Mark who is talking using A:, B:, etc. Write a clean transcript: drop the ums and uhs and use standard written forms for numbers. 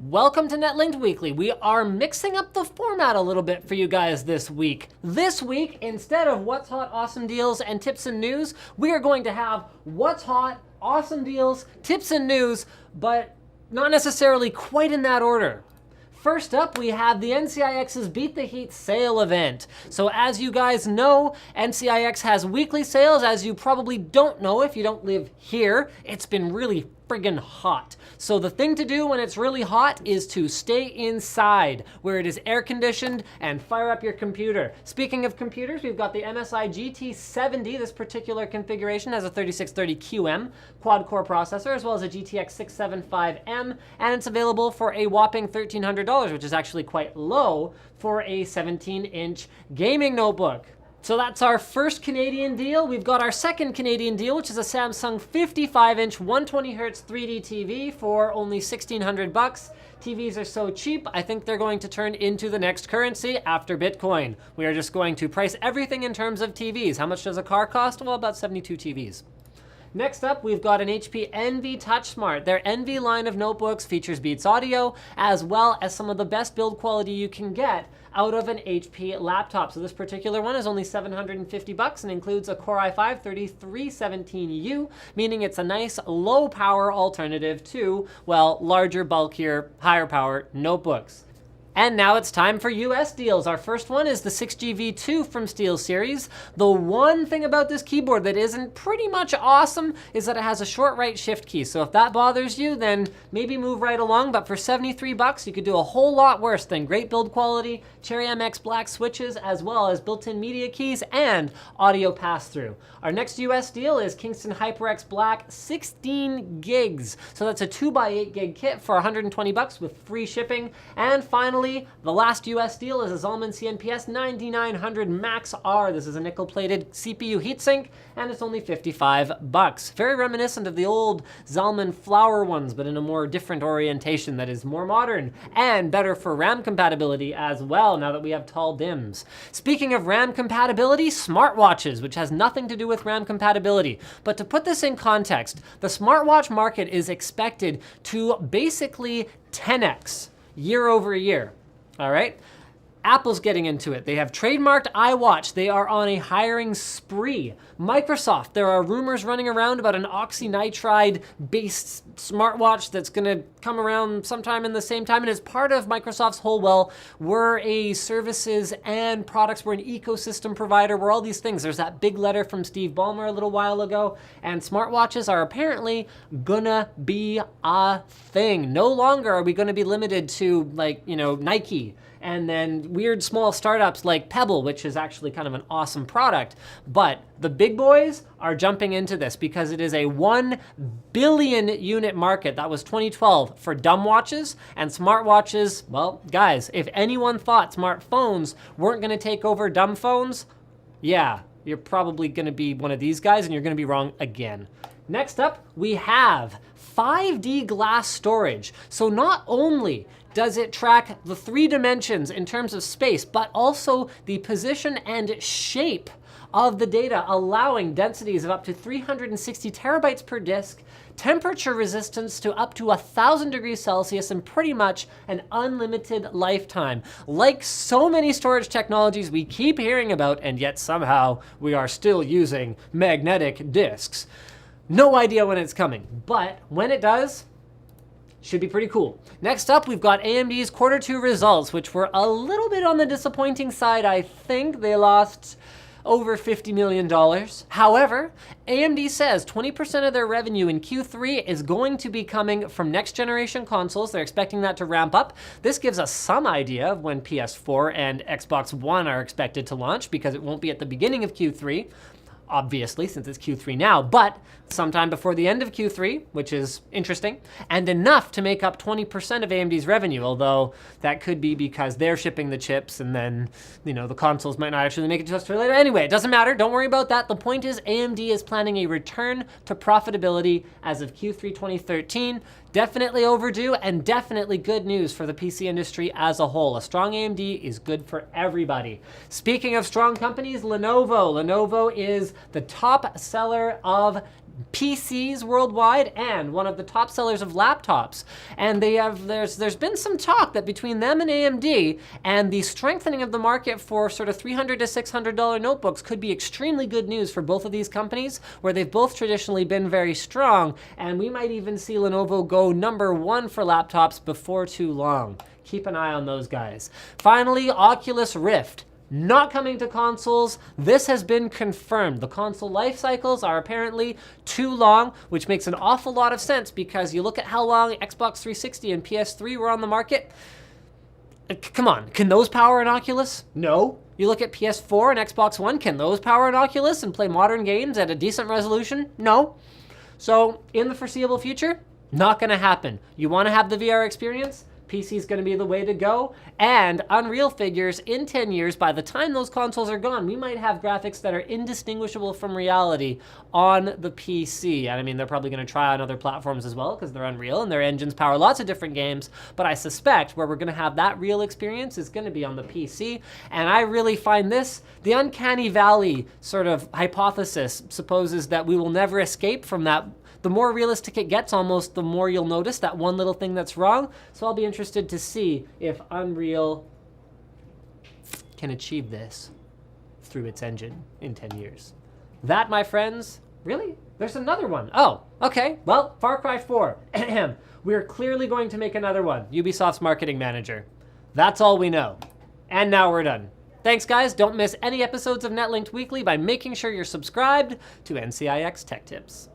A: Welcome to Netlinked Weekly. We are mixing up the format a little bit for you guys this week. This week, instead of What's Hot, Awesome Deals, and Tips and News, we are going to have What's Hot, Awesome Deals, Tips and News, but not necessarily quite in that order. First up, we have the NCIX's Beat the Heat sale event. So as you guys know, NCIX has weekly sales. As you probably don't know if you don't live here, it's been really friggin' hot. So the thing to do when it's really hot is to stay inside where it is air conditioned and fire up your computer. Speaking of computers, we've got the MSI GT70. This particular configuration has a 3630QM quad-core processor as well as a GTX 675M, and it's available for a whopping $1,300, which is actually quite low for a 17-inch gaming notebook. So that's our first Canadian deal. We've got our second Canadian deal, which is a Samsung 55-inch 120Hz 3D TV for only $1,600. TVs are so cheap, I think they're going to turn into the next currency after Bitcoin. We are just going to price everything in terms of TVs. How much does a car cost? Well, about 72 TVs. Next up, we've got an HP Envy TouchSmart. Their Envy line of notebooks features Beats Audio, as well as some of the best build quality you can get out of an HP laptop. So this particular one is only $750 and includes a Core i5-3317U, meaning it's a nice low power alternative to, well, larger, bulkier, higher power notebooks. And now it's time for US deals. Our first one is the 6GV2 from SteelSeries. The one thing about this keyboard that isn't pretty much awesome is that it has a short right shift key. So if that bothers you, then maybe move right along. But for $73, you could do a whole lot worse than great build quality, Cherry MX black switches, as well as built-in media keys and audio pass-through. Our next US deal is Kingston HyperX Black 16 gigs. So that's a 2x8 gig kit for $120 with free shipping. And finally, the last US deal is a Zalman CNPS 9900 Max R. This is a nickel-plated CPU heatsink, and it's only $55. Very reminiscent of the old Zalman Flower ones, but in a more different orientation that is more modern and better for RAM compatibility as well, now that we have tall DIMMs. Speaking of RAM compatibility, smartwatches, which has nothing to do with RAM compatibility. But to put this in context, the smartwatch market is expected to basically 10x year over year. All right? Apple's getting into it. They have trademarked iWatch. They are on a hiring spree. Microsoft, there are rumors running around about an oxynitride-based smartwatch that's gonna come around sometime in the same time, and as part of Microsoft's whole, well, we're a services and products, we're an ecosystem provider, we're all these things. There's that big letter from Steve Ballmer a little while ago, and smartwatches are apparently gonna be a thing. No longer are we gonna be limited to, like, you know, Nike, and then weird small startups like Pebble, which is actually kind of an awesome product. But the big boys are jumping into this because it is a 1 billion unit market. That was 2012 for dumb watches, and smartwatches, well, guys, if anyone thought smartphones weren't gonna take over dumb phones, yeah, you're probably gonna be one of these guys and you're gonna be wrong again. Next up, we have 5D glass storage. So not only does it track the 3 dimensions in terms of space, but also the position and shape of the data, allowing densities of up to 360 terabytes per disk, temperature resistance to up to 1,000 degrees Celsius, and pretty much an unlimited lifetime. Like so many storage technologies we keep hearing about, and yet somehow we are still using magnetic disks. No idea when it's coming, but when it does, should be pretty cool. Next up, we've got AMD's Q2 results, which were a little bit on the disappointing side. I think they lost over $50 million. However, AMD says 20% of their revenue in Q3 is going to be coming from next generation consoles. They're expecting that to ramp up. This gives us some idea of when PS4 and Xbox One are expected to launch, because it won't be at the beginning of Q3. Obviously, since it's Q3 now, but sometime before the end of Q3, which is interesting, and enough to make up 20% of AMD's revenue, although that could be because they're shipping the chips and then, you know, the consoles might not actually make it to us till later. Anyway, it doesn't matter. Don't worry about that. The point is AMD is planning a return to profitability as of Q3 2013. Definitely overdue and definitely good news for the PC industry as a whole. A strong AMD is good for everybody. Speaking of strong companies, Lenovo. Lenovo is the top seller of PCs worldwide and one of the top sellers of laptops. And there's been some talk that between them and AMD and the strengthening of the market for sort of $300 to $600 notebooks could be extremely good news for both of these companies, where they've both traditionally been very strong. And we might even see Lenovo go #1 for laptops before too long. Keep an eye on those guys. Finally, Oculus Rift. Not coming to consoles. This has been confirmed. The console life cycles are apparently too long, which makes an awful lot of sense because you look at how long Xbox 360 and PS3 were on the market. Come on, can those power an Oculus? No. You look at PS4 and Xbox One, can those power an Oculus and play modern games at a decent resolution? No. So in the foreseeable future, not gonna happen. You wanna have the VR experience? PC is going to be the way to go, and Unreal figures in 10 years, by the time those consoles are gone, we might have graphics that are indistinguishable from reality on the PC. And I mean, they're probably going to try on other platforms as well because they're Unreal and their engines power lots of different games, but I suspect where we're going to have that real experience is going to be on the PC. And I really find this, the uncanny valley sort of hypothesis supposes that we will never escape from that. The more realistic it gets, almost, the more you'll notice that one little thing that's wrong. So I'll be interested to see if Unreal can achieve this through its engine in 10 years. That, my friends, really? There's another one. Oh, okay. Well, Far Cry 4. We're clearly going to make another one. Ubisoft's marketing manager. That's all we know. And now we're done. Thanks, guys. Don't miss any episodes of Netlinked Weekly by making sure you're subscribed to NCIX Tech Tips.